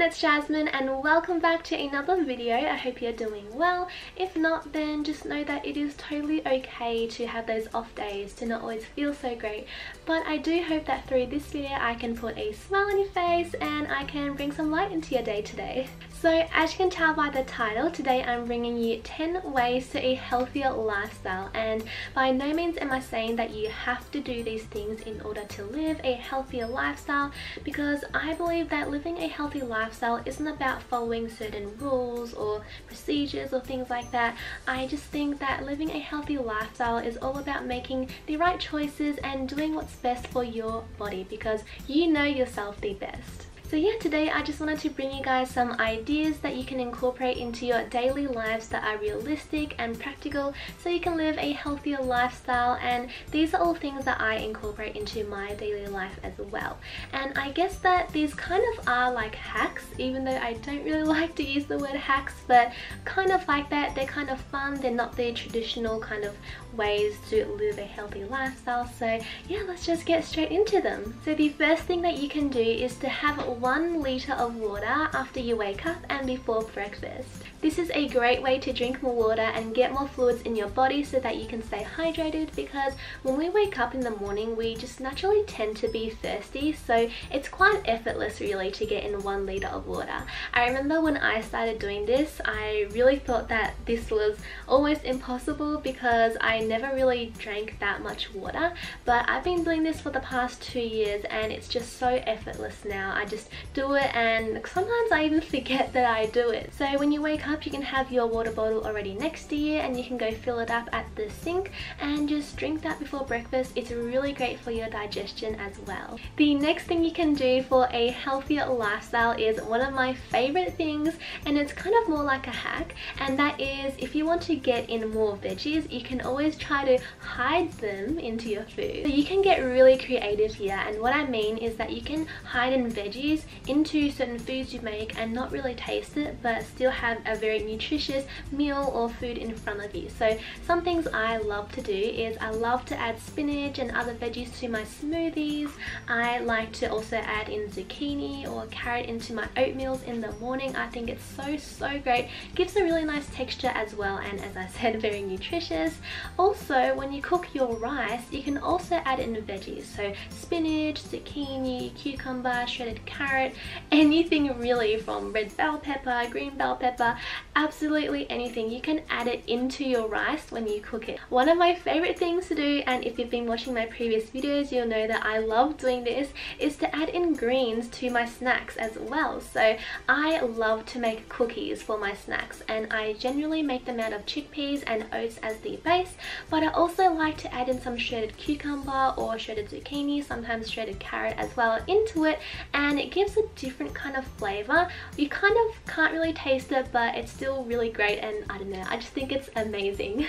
it's Jasmine and welcome back to another video. I hope you're doing well. If not, then just know that it is totally okay to have those off days, to not always feel so great. But I do hope that through this video I can put a smile on your face and I can bring some light into your day today. So as you can tell by the title, today I'm bringing you 10 ways to a healthier lifestyle, and by no means am I saying that you have to do these things in order to live a healthier lifestyle, because I believe that living a healthy lifestyle isn't about following certain rules or procedures or things like that. I just think that living a healthy lifestyle is all about making the right choices and doing what's best for your body, because you know yourself the best. So yeah, today I just wanted to bring you guys some ideas that you can incorporate into your daily lives that are realistic and practical so you can live a healthier lifestyle, and these are all things that I incorporate into my daily life as well. And I guess that these kind of are like hacks, even though I don't really like to use the word hacks, but kind of like that. They're kind of fun, they're not the traditional kind of ways to live a healthy lifestyle. So yeah, let's just get straight into them. So the first thing that you can do is to have 1 liter of water after you wake up and before breakfast. This is a great way to drink more water and get more fluids in your body so that you can stay hydrated, because when we wake up in the morning we just naturally tend to be thirsty, so it's quite effortless really to get in 1 liter of water. I remember when I started doing this, I really thought that this was almost impossible because I never really drank that much water, but I've been doing this for the past 2 years and it's just so effortless now. I just do it, and sometimes I even forget that I do it. So when you wake up, you can have your water bottle already next to you and you can go fill it up at the sink and just drink that before breakfast. It's really great for your digestion as well. The next thing you can do for a healthier lifestyle is one of my favorite things, and it's kind of more like a hack, and that is if you want to get in more veggies, you can always try to hide them into your food. So you can get really creative here, and what I mean is that you can hide in veggies into certain foods you make and not really taste it, but still have a very nutritious meal or food in front of you. So some things I love to do is I love to add spinach and other veggies to my smoothies. I like to also add in zucchini or carrot into my oatmeals in the morning. I think it's so great. Gives a really nice texture as well, and as I said, very nutritious. Also, when you cook your rice, you can also add in veggies, so spinach, zucchini, cucumber, shredded carrot, anything really, from red bell pepper, green bell pepper, absolutely anything. You can add it into your rice when you cook it. One of my favorite things to do, and if you've been watching my previous videos you'll know that I love doing this, is to add in greens to my snacks as well. So I love to make cookies for my snacks, and I generally make them out of chickpeas and oats as the base, but I also like to add in some shredded cucumber or shredded zucchini, sometimes shredded carrot as well, into it, and it gives a different kind of flavor. You kind of can't really taste it, but it's still really great, and I don't know, I just think it's amazing.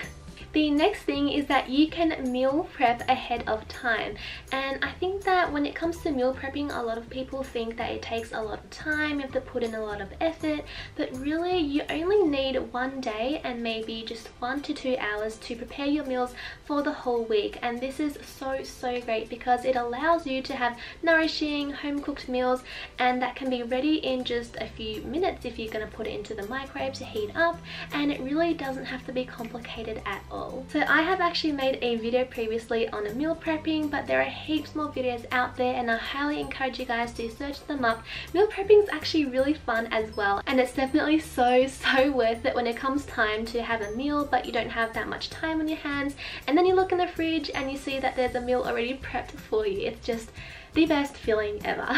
The next thing is that you can meal prep ahead of time, and I think that when it comes to meal prepping, a lot of people think that it takes a lot of time, you have to put in a lot of effort, but really you only need 1 day and maybe just 1 to 2 hours to prepare your meals for the whole week. And this is so great because it allows you to have nourishing home cooked meals, and that can be ready in just a few minutes if you're going to put it into the microwave to heat up, and it really doesn't have to be complicated at all. So I have actually made a video previously on meal prepping, but there are heaps more videos out there and I highly encourage you guys to search them up. Meal prepping is actually really fun as well, and it's definitely so worth it when it comes time to have a meal but you don't have that much time on your hands, and then you look in the fridge and you see that there's a meal already prepped for you. It's just the best feeling ever.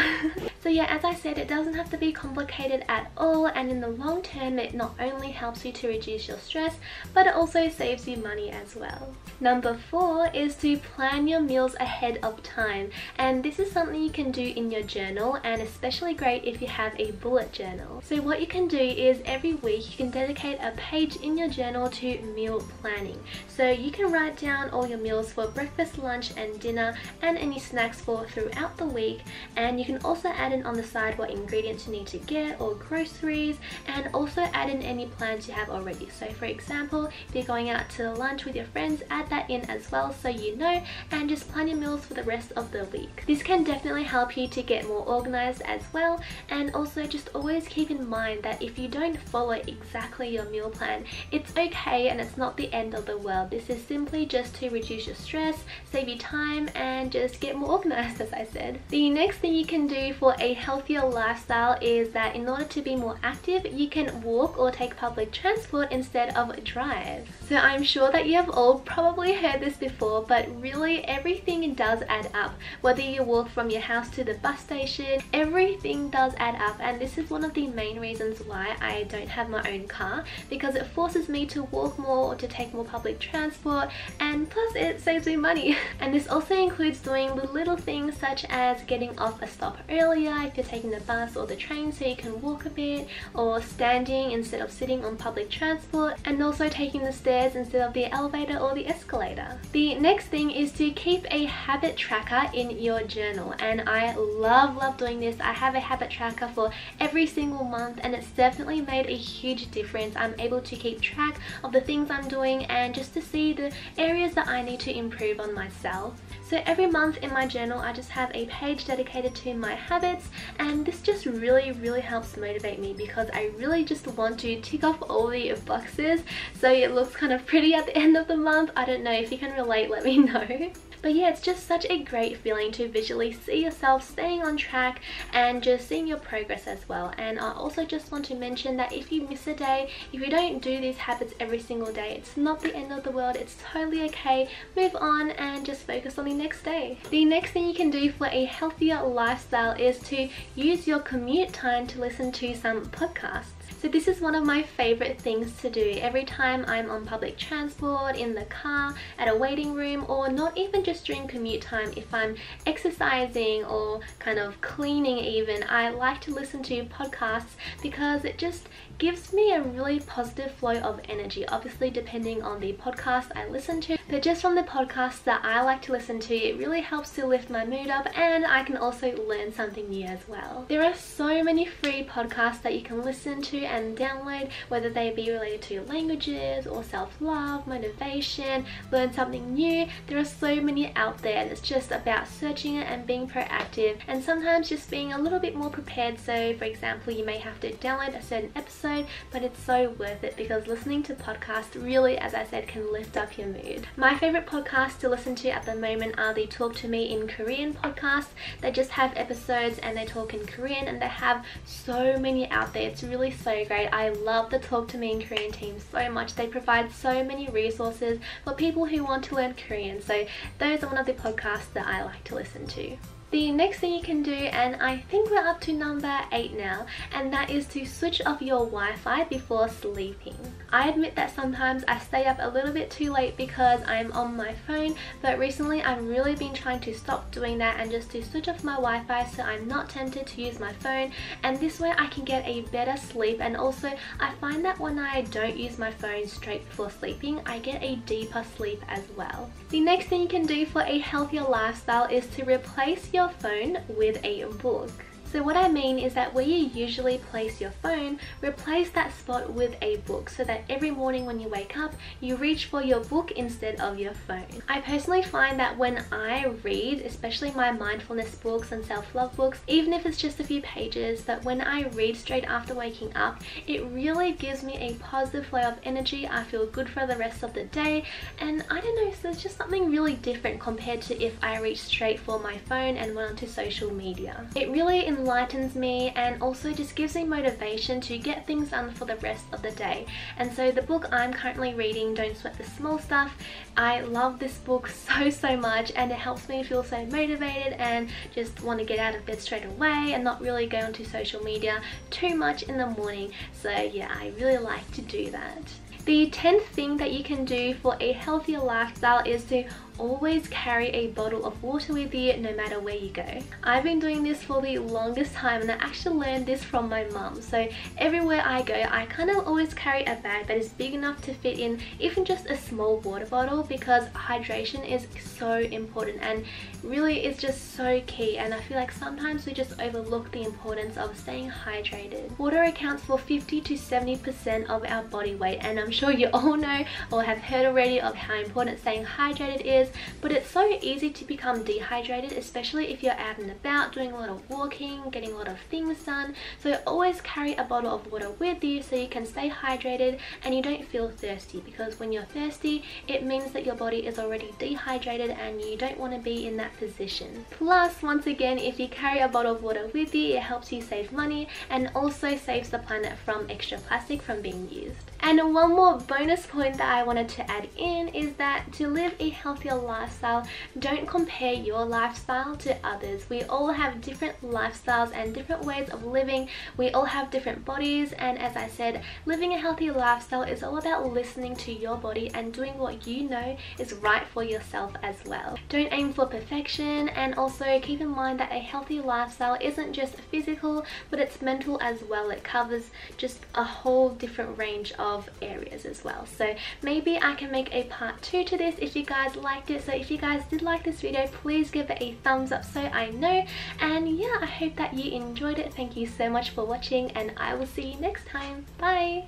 So yeah, as I said, it doesn't have to be complicated at all, and in the long term it not only helps you to reduce your stress, but it also saves you money as well. Number 4 is to plan your meals ahead of time, and this is something you can do in your journal, and especially great if you have a bullet journal. So what you can do is every week you can dedicate a page in your journal to meal planning. So you can write down all your meals for breakfast, lunch and dinner, and any snacks for throughout throughout the week, and you can also add in on the side what ingredients you need to get or groceries, and also add in any plans you have already. So for example, if you're going out to lunch with your friends, add that in as well so you know, and just plan your meals for the rest of the week. This can definitely help you to get more organized as well, and also just always keep in mind that if you don't follow exactly your meal plan, it's okay and it's not the end of the world. This is simply just to reduce your stress, save you time, and just get more organized, as I said. The next thing you can do for a healthier lifestyle is that in order to be more active, you can walk or take public transport instead of drive. So I'm sure that you have all probably heard this before, but really everything does add up. Whether you walk from your house to the bus station, everything does add up, and this is one of the main reasons why I don't have my own car, because it forces me to walk more or to take more public transport, and plus it saves me money. And this also includes doing the little things such as getting off a stop earlier if you're taking the bus or the train so you can walk a bit, or standing instead of sitting on public transport, and also taking the stairs instead of the elevator or the escalator. The next thing is to keep a habit tracker in your journal, and I love doing this. I have a habit tracker for every single month, and it's definitely made a huge difference. I'm able to keep track of the things I'm doing and just to see the areas that I need to improve on myself. So every month in my journal I just have a page dedicated to my habits, and this just really helps motivate me because I really just want to tick off all the boxes so it looks kind of pretty at the end of the month. I don't know if you can relate, let me know. But yeah, it's just such a great feeling to visually see yourself staying on track and just seeing your progress as well. And I also just want to mention that if you miss a day, if you don't do these habits every single day, it's not the end of the world. It's totally okay. Move on and just focus on the next day. The next thing you can do for a healthier lifestyle is to use your commute time to listen to some podcasts. So this is one of my favorite things to do. Every time I'm on public transport, in the car, at a waiting room, or not even just during commute time, if I'm exercising or kind of cleaning even, I like to listen to podcasts because it just gives me a really positive flow of energy, obviously depending on the podcast I listen to, but just from the podcasts that I like to listen to, it really helps to lift my mood up, and I can also learn something new as well. There are so many free podcasts that you can listen to and download, whether they be related to languages or self-love, motivation, learn something new. There are so many out there, and it's just about searching it and being proactive, and sometimes just being a little bit more prepared. So for example, you may have to download a certain episode, but it's so worth it because listening to podcasts really, as I said, can lift up your mood. My favorite podcasts to listen to at the moment are the Talk to Me in Korean podcasts. They just have episodes and they talk in Korean, and they have so many out there. It's really so great. I love the Talk to Me in Korean team so much. They provide so many resources for people who want to learn Korean. So those are one of the podcasts that I like to listen to. The next thing you can do, and I think we're up to number 8 now, and that is to switch off your Wi-Fi before sleeping. I admit that sometimes I stay up a little bit too late because I'm on my phone, but recently I've really been trying to stop doing that and just to switch off my Wi-Fi so I'm not tempted to use my phone, and this way I can get a better sleep. And also I find that when I don't use my phone straight before sleeping, I get a deeper sleep as well. The next thing you can do for a healthier lifestyle is to replace your phone with a book. So what I mean is that where you usually place your phone, replace that spot with a book so that every morning when you wake up, you reach for your book instead of your phone. I personally find that when I read, especially my mindfulness books and self-love books, even if it's just a few pages, but when I read straight after waking up, it really gives me a positive flow of energy. I feel good for the rest of the day, and I don't know, so there's just something really different compared to if I reach straight for my phone and went onto social media. It really enlightens me and also just gives me motivation to get things done for the rest of the day. And so the book I'm currently reading, Don't Sweat the Small Stuff, I love this book so much, and it helps me feel so motivated and just want to get out of bed straight away and not really go onto social media too much in the morning. So yeah, I really like to do that. The 10th thing that you can do for a healthier lifestyle is to always carry a bottle of water with you no matter where you go. I've been doing this for the longest time, and I actually learned this from my mum. So everywhere I go, I kind of always carry a bag that is big enough to fit in even just a small water bottle, because hydration is so important and really it's just so key, and I feel like sometimes we just overlook the importance of staying hydrated. Water accounts for 50 to 70% of our body weight, and I'm sure you all know or have heard already of how important staying hydrated is, but it's so easy to become dehydrated, especially if you're out and about doing a lot of walking, getting a lot of things done. So always carry a bottle of water with you so you can stay hydrated and you don't feel thirsty, because when you're thirsty it means that your body is already dehydrated and you don't want to be in that position. Plus, once again, if you carry a bottle of water with you, it helps you save money and also saves the planet from extra plastic from being used. And one more bonus point that I wanted to add in is that to live a healthier lifestyle, don't compare your lifestyle to others. We all have different lifestyles and different ways of living. We all have different bodies, and as I said, living a healthy lifestyle is all about listening to your body and doing what you know is right for yourself as well. Don't aim for perfection, and also keep in mind that a healthy lifestyle isn't just physical, but it's mental as well. It covers just a whole different range of areas as well. So maybe I can make a part 2 to this if you guys liked it. So if you guys did like this video, please give it a thumbs up so I know. And yeah, I hope that you enjoyed it. Thank you so much for watching, and I will see you next time. Bye!